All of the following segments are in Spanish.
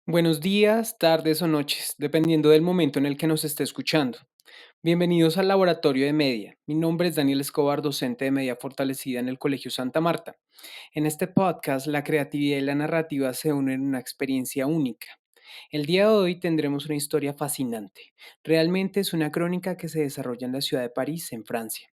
Buenos días, tardes o noches, dependiendo del momento en el que nos esté escuchando. Bienvenidos al Laboratorio de Media. Mi nombre es Daniel Escobar, docente de Media Fortalecida en el Colegio Santa Marta. En este podcast, la creatividad y la narrativa se unen en una experiencia única. El día de hoy tendremos una historia fascinante. Realmente es una crónica que se desarrolla en la ciudad de París, en Francia.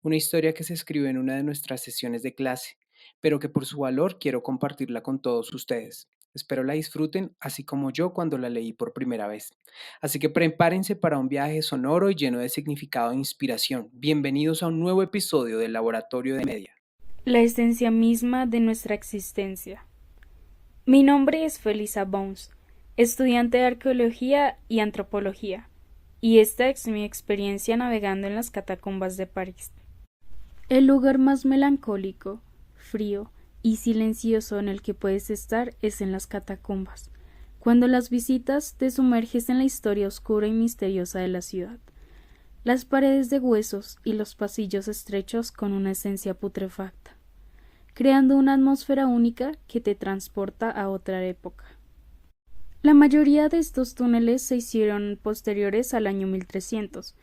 Una historia que se escribió en una de nuestras sesiones de clase, pero que por su valor quiero compartirla con todos ustedes. Espero la disfruten, así como yo cuando la leí por primera vez. Así que prepárense para un viaje sonoro y lleno de significado e inspiración. Bienvenidos a un nuevo episodio del Laboratorio de Media. La esencia misma de nuestra existencia. Mi nombre es Felisa Bones, estudiante de arqueología y antropología, y esta es mi experiencia navegando en las catacumbas de París. El lugar más melancólico, frío y silencioso en el que puedes estar es en las catacumbas. Cuando las visitas te sumerges en la historia oscura y misteriosa de la ciudad. Las paredes de huesos y los pasillos estrechos con una esencia putrefacta, creando una atmósfera única que te transporta a otra época. La mayoría de estos túneles se hicieron posteriores al año 1300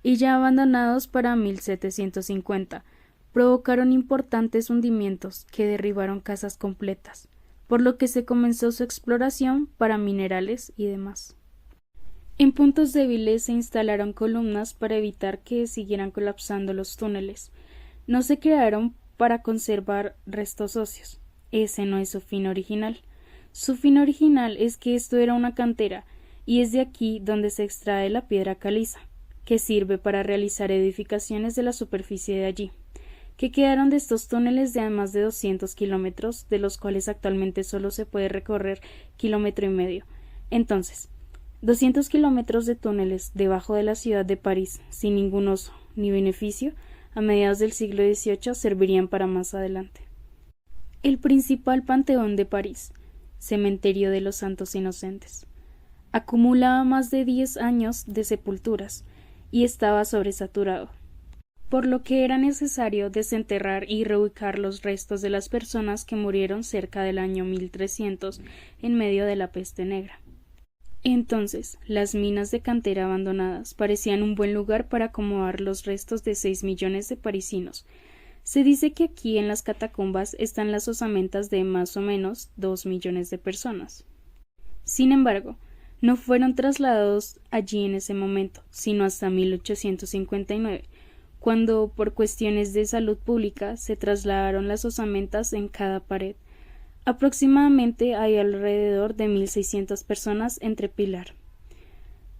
y ya abandonados para 1750, provocaron importantes hundimientos que derribaron casas completas, por lo que se comenzó su exploración para minerales y demás. En puntos débiles se instalaron columnas para evitar que siguieran colapsando los túneles. No se crearon para conservar restos óseos. Ese no es su fin original. Su fin original es que esto era una cantera, y es de aquí donde se extrae la piedra caliza, que sirve para realizar edificaciones de la superficie de allí, que quedaron de estos túneles de más de 200 kilómetros, de los cuales actualmente solo se puede recorrer 1,5 kilómetros. Entonces, 200 kilómetros de túneles debajo de la ciudad de París, sin ningún uso ni beneficio, a mediados del siglo XVIII servirían para más adelante. El principal panteón de París, Cementerio de los Santos Inocentes, acumulaba más de 10 años de sepulturas y estaba sobresaturado, por lo que era necesario desenterrar y reubicar los restos de las personas que murieron cerca del año 1300 en medio de la peste negra. Entonces, las minas de cantera abandonadas parecían un buen lugar para acomodar los restos de 6 millones de parisinos. Se dice que aquí en las catacumbas están las osamentas de más o menos 2 millones de personas. Sin embargo, no fueron trasladados allí en ese momento, sino hasta 1859, cuando, por cuestiones de salud pública, se trasladaron las osamentas en cada pared. Aproximadamente hay alrededor de 1,600 personas entre pilar.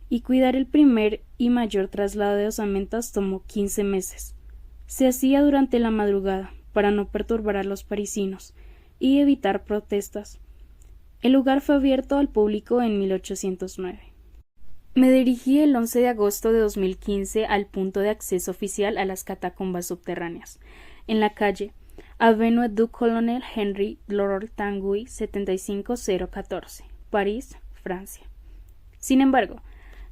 Y cuidar el primer y mayor traslado de osamentas tomó 15 meses. Se hacía durante la madrugada, para no perturbar a los parisinos y evitar protestas. El lugar fue abierto al público en 1809. Me dirigí el 11 de agosto de 2015 al punto de acceso oficial a las catacumbas subterráneas, en la calle Avenue du Colonel Henry Laurent Tanguy 75014, París, Francia. Sin embargo,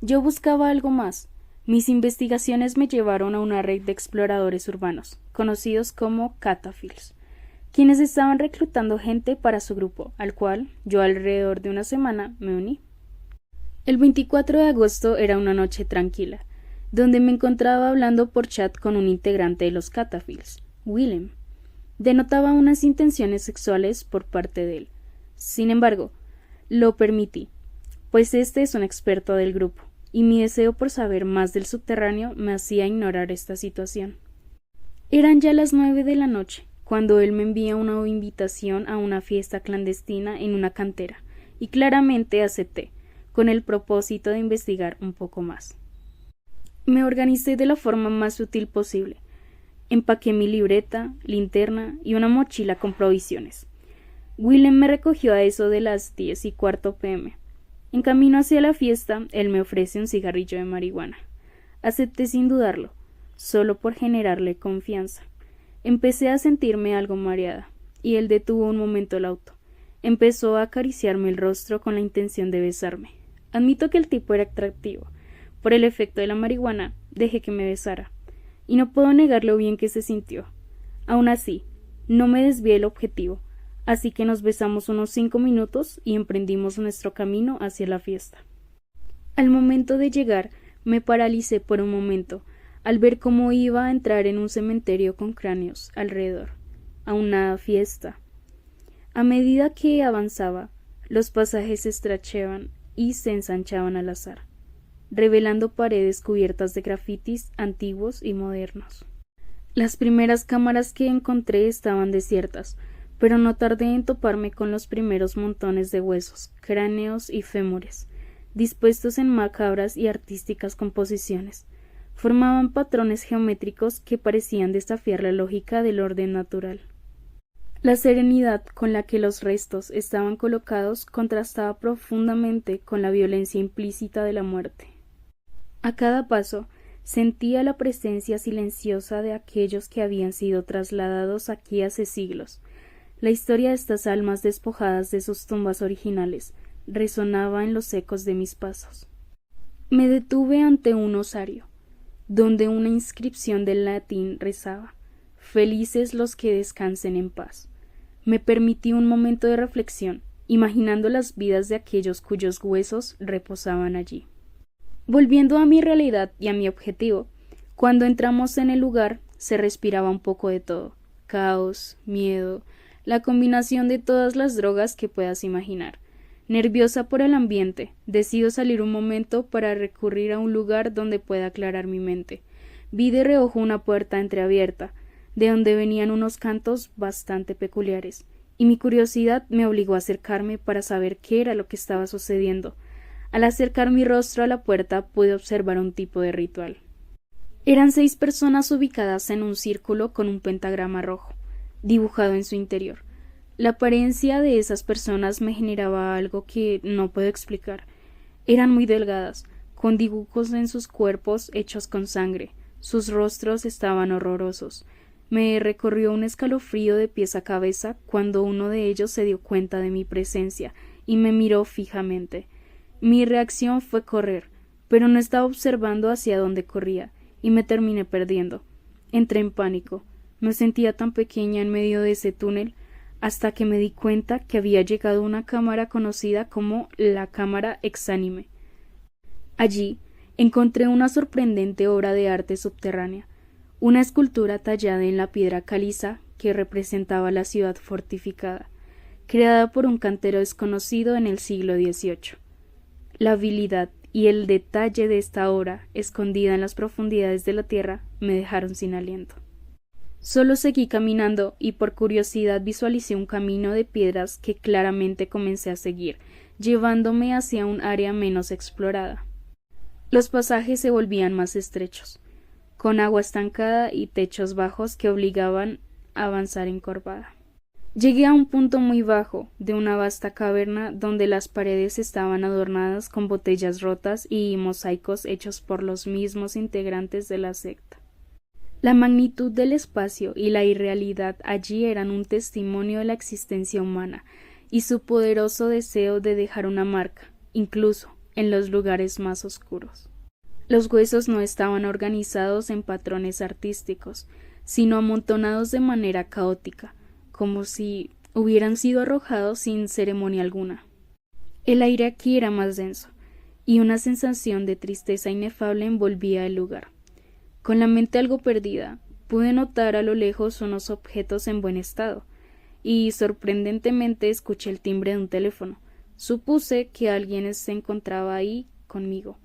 yo buscaba algo más. Mis investigaciones me llevaron a una red de exploradores urbanos, conocidos como cataphiles, quienes estaban reclutando gente para su grupo, al cual yo alrededor de una semana me uní. El 24 de agosto era una noche tranquila, donde me encontraba hablando por chat con un integrante de los cataphiles, Willem. Denotaba unas intenciones sexuales por parte de él. Sin embargo, lo permití, pues este es un experto del grupo, y mi deseo por saber más del subterráneo me hacía ignorar esta situación. Eran ya las 9 de la noche, cuando él me envía una invitación a una fiesta clandestina en una cantera, y claramente acepté, con el propósito de investigar un poco más. Me organicé de la forma más sutil posible. Empaqué mi libreta, linterna y una mochila con provisiones. Willem me recogió a eso de las 10:15 p.m. En camino hacia la fiesta, él me ofrece un cigarrillo de marihuana. Acepté sin dudarlo, solo por generarle confianza. Empecé a sentirme algo mareada, y él detuvo un momento el auto. Empezó a acariciarme el rostro con la intención de besarme. Admito que el tipo era atractivo. Por el efecto de la marihuana, dejé que me besara. Y no puedo negar lo bien que se sintió. Aún así, no me desvié del objetivo. así que nos besamos unos 5 minutos y emprendimos nuestro camino hacia la fiesta. Al momento de llegar, me paralicé por un momento, al ver cómo iba a entrar en un cementerio con cráneos alrededor, a una fiesta. A medida que avanzaba, los pasajes se estrechaban y se ensanchaban al azar, revelando paredes cubiertas de grafitis antiguos y modernos. Las primeras cámaras que encontré estaban desiertas, pero no tardé en toparme con los primeros montones de huesos, cráneos y fémures, dispuestos en macabras y artísticas composiciones. Formaban patrones geométricos que parecían desafiar la lógica del orden natural. La serenidad con la que los restos estaban colocados contrastaba profundamente con la violencia implícita de la muerte. A cada paso sentía la presencia silenciosa de aquellos que habían sido trasladados aquí hace siglos. La historia de estas almas despojadas de sus tumbas originales resonaba en los ecos de mis pasos. Me detuve ante un osario, donde una inscripción del latín rezaba: «Felices los que descansen en paz». Me permití un momento de reflexión, imaginando las vidas de aquellos cuyos huesos reposaban allí. Volviendo a mi realidad y a mi objetivo, cuando entramos en el lugar se respiraba un poco de todo: caos, miedo, la combinación de todas las drogas que puedas imaginar. Nerviosa por el ambiente, decido salir un momento para recurrir a un lugar donde pueda aclarar mi mente. Vi de reojo una puerta entreabierta, de donde venían unos cantos bastante peculiares, y mi curiosidad me obligó a acercarme para saber qué era lo que estaba sucediendo. Al acercar mi rostro a la puerta pude observar un tipo de ritual. Eran 6 personas ubicadas en un círculo con un pentagrama rojo, dibujado en su interior. La apariencia de esas personas me generaba algo que no puedo explicar. Eran muy delgadas, con dibujos en sus cuerpos hechos con sangre. Sus rostros estaban horrorosos. Me recorrió un escalofrío de pies a cabeza cuando uno de ellos se dio cuenta de mi presencia y me miró fijamente. Mi reacción fue correr, pero no estaba observando hacia dónde corría, y me terminé perdiendo. Entré en pánico. Me sentía tan pequeña en medio de ese túnel, hasta que me di cuenta que había llegado una cámara conocida como la cámara exánime. Allí encontré una sorprendente obra de arte subterránea, una escultura tallada en la piedra caliza que representaba la ciudad fortificada, creada por un cantero desconocido en el siglo XVIII. La habilidad y el detalle de esta obra, escondida en las profundidades de la tierra, me dejaron sin aliento. Solo seguí caminando y por curiosidad visualicé un camino de piedras que claramente comencé a seguir, llevándome hacia un área menos explorada. Los pasajes se volvían más estrechos, con agua estancada y techos bajos que obligaban a avanzar encorvada. Llegué a un punto muy bajo de una vasta caverna donde las paredes estaban adornadas con botellas rotas y mosaicos hechos por los mismos integrantes de la secta. La magnitud del espacio y la irrealidad allí eran un testimonio de la existencia humana y su poderoso deseo de dejar una marca, incluso en los lugares más oscuros. Los huesos no estaban organizados en patrones artísticos, sino amontonados de manera caótica, como si hubieran sido arrojados sin ceremonia alguna. El aire aquí era más denso, y una sensación de tristeza inefable envolvía el lugar. Con la mente algo perdida, pude notar a lo lejos unos objetos en buen estado, y sorprendentemente escuché el timbre de un teléfono. Supuse que alguien se encontraba ahí conmigo,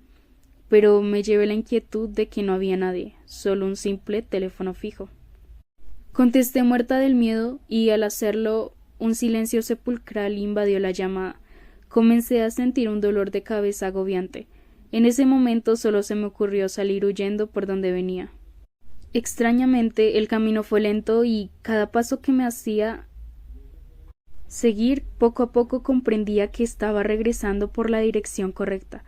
pero me llevé la inquietud de que no había nadie, solo un simple teléfono fijo. Contesté muerta del miedo y al hacerlo un silencio sepulcral invadió la llamada. Comencé a sentir un dolor de cabeza agobiante. En ese momento solo se me ocurrió salir huyendo por donde venía. Extrañamente el camino fue lento y cada paso que me hacía seguir poco a poco comprendía que estaba regresando por la dirección correcta.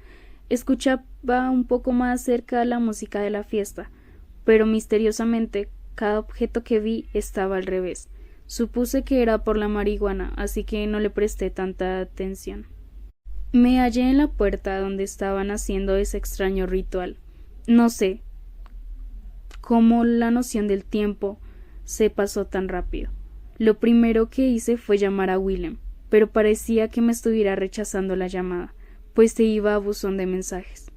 Escuchaba un poco más cerca la música de la fiesta, pero misteriosamente cada objeto que vi estaba al revés. Supuse que era por la marihuana, así que no le presté tanta atención. Me hallé en la puerta donde estaban haciendo ese extraño ritual. No sé cómo la noción del tiempo se pasó tan rápido. Lo primero que hice fue llamar a Willem, pero parecía que me estuviera rechazando la llamada, pues se iba a buzón de mensajes.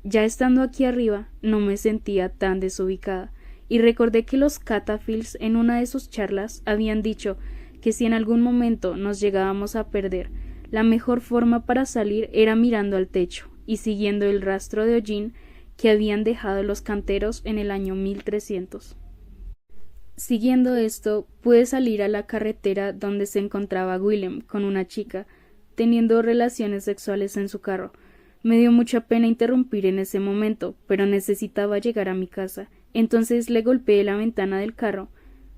Ya estando aquí arriba, no me sentía tan desubicada, y recordé que los Catafields en una de sus charlas habían dicho que si en algún momento nos llegábamos a perder, la mejor forma para salir era mirando al techo y siguiendo el rastro de hollín que habían dejado los canteros en el año 1300. Siguiendo esto, pude salir a la carretera donde se encontraba Willem con una chica, teniendo relaciones sexuales en su carro. Me dio mucha pena interrumpir en ese momento, pero necesitaba llegar a mi casa. Entonces le golpeé la ventana del carro.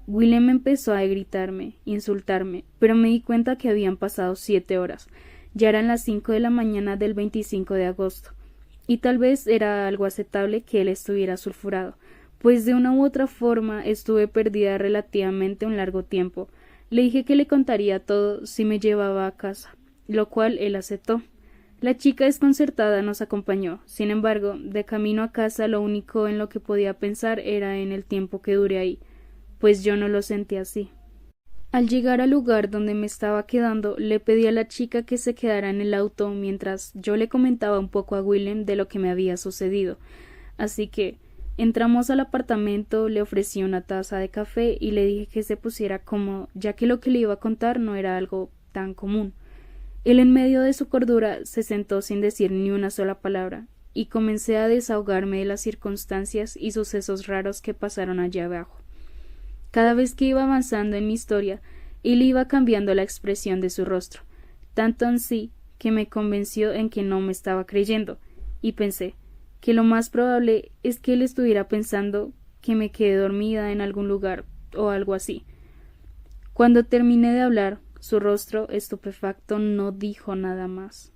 Willem empezó a gritarme, insultarme, pero me di cuenta que habían pasado 7 horas. Ya eran las 5 de la mañana del 25 de agosto, y tal vez era algo aceptable que él estuviera sulfurado, pues de una u otra forma estuve perdida relativamente un largo tiempo. Le dije que le contaría todo si me llevaba a casa, lo cual él aceptó. La chica desconcertada nos acompañó. Sin embargo, de camino a casa lo único en lo que podía pensar era en el tiempo que duré ahí, pues yo no lo sentí así. Al llegar al lugar donde me estaba quedando, le pedí a la chica que se quedara en el auto mientras yo le comentaba un poco a Willem de lo que me había sucedido. Así que entramos al apartamento, le ofrecí una taza de café y le dije que se pusiera cómodo, ya que lo que le iba a contar no era algo tan común. Él, en medio de su cordura, se sentó sin decir ni una sola palabra, y comencé a desahogarme de las circunstancias y sucesos raros que pasaron allá abajo. Cada vez que iba avanzando en mi historia, él iba cambiando la expresión de su rostro, tanto así que me convenció en que no me estaba creyendo, y pensé que lo más probable es que él estuviera pensando que me quedé dormida en algún lugar o algo así. Cuando terminé de hablar, su rostro estupefacto no dijo nada más.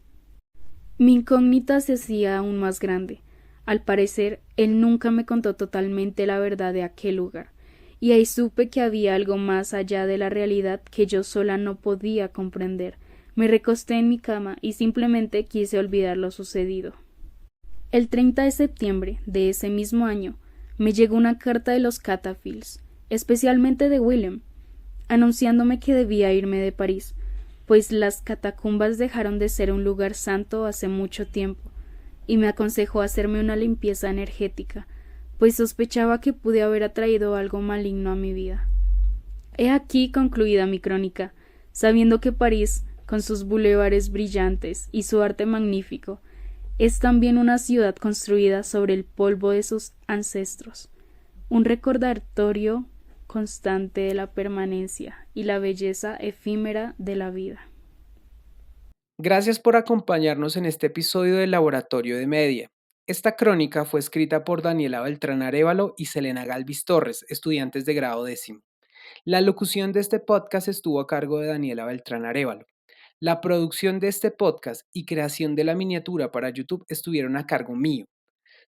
Mi incógnita se hacía aún más grande. Al parecer, él nunca me contó totalmente la verdad de aquel lugar, y ahí supe que había algo más allá de la realidad que yo sola no podía comprender. Me recosté en mi cama y simplemente quise olvidar lo sucedido. El 30 de septiembre de ese mismo año me llegó una carta de los Catafields, especialmente de Willem, anunciándome que debía irme de París, pues las catacumbas dejaron de ser un lugar santo hace mucho tiempo, y me aconsejó hacerme una limpieza energética, pues sospechaba que pude haber atraído algo maligno a mi vida. He aquí concluida mi crónica, sabiendo que París, con sus bulevares brillantes y su arte magnífico, es también una ciudad construida sobre el polvo de sus ancestros, un recordatorio constante de la permanencia y la belleza efímera de la vida. Gracias por acompañarnos en este episodio del Laboratorio de Media. Esta crónica fue escrita por Daniela Beltrán Arévalo y Selena Galvis Torres, estudiantes de grado décimo. La locución de este podcast estuvo a cargo de Daniela Beltrán Arévalo. La producción de este podcast y creación de la miniatura para YouTube estuvieron a cargo mío.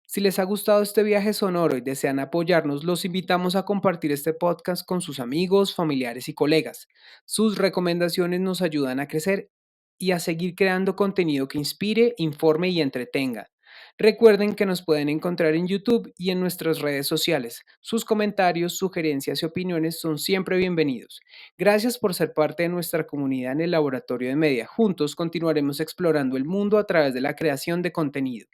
Si les ha gustado este viaje sonoro y desean apoyarnos, los invitamos a compartir este podcast con sus amigos, familiares y colegas. Sus recomendaciones nos ayudan a crecer y a seguir creando contenido que inspire, informe y entretenga. Recuerden que nos pueden encontrar en YouTube y en nuestras redes sociales. Sus comentarios, sugerencias y opiniones son siempre bienvenidos. Gracias por ser parte de nuestra comunidad en el Laboratorio de Media. Juntos continuaremos explorando el mundo a través de la creación de contenido.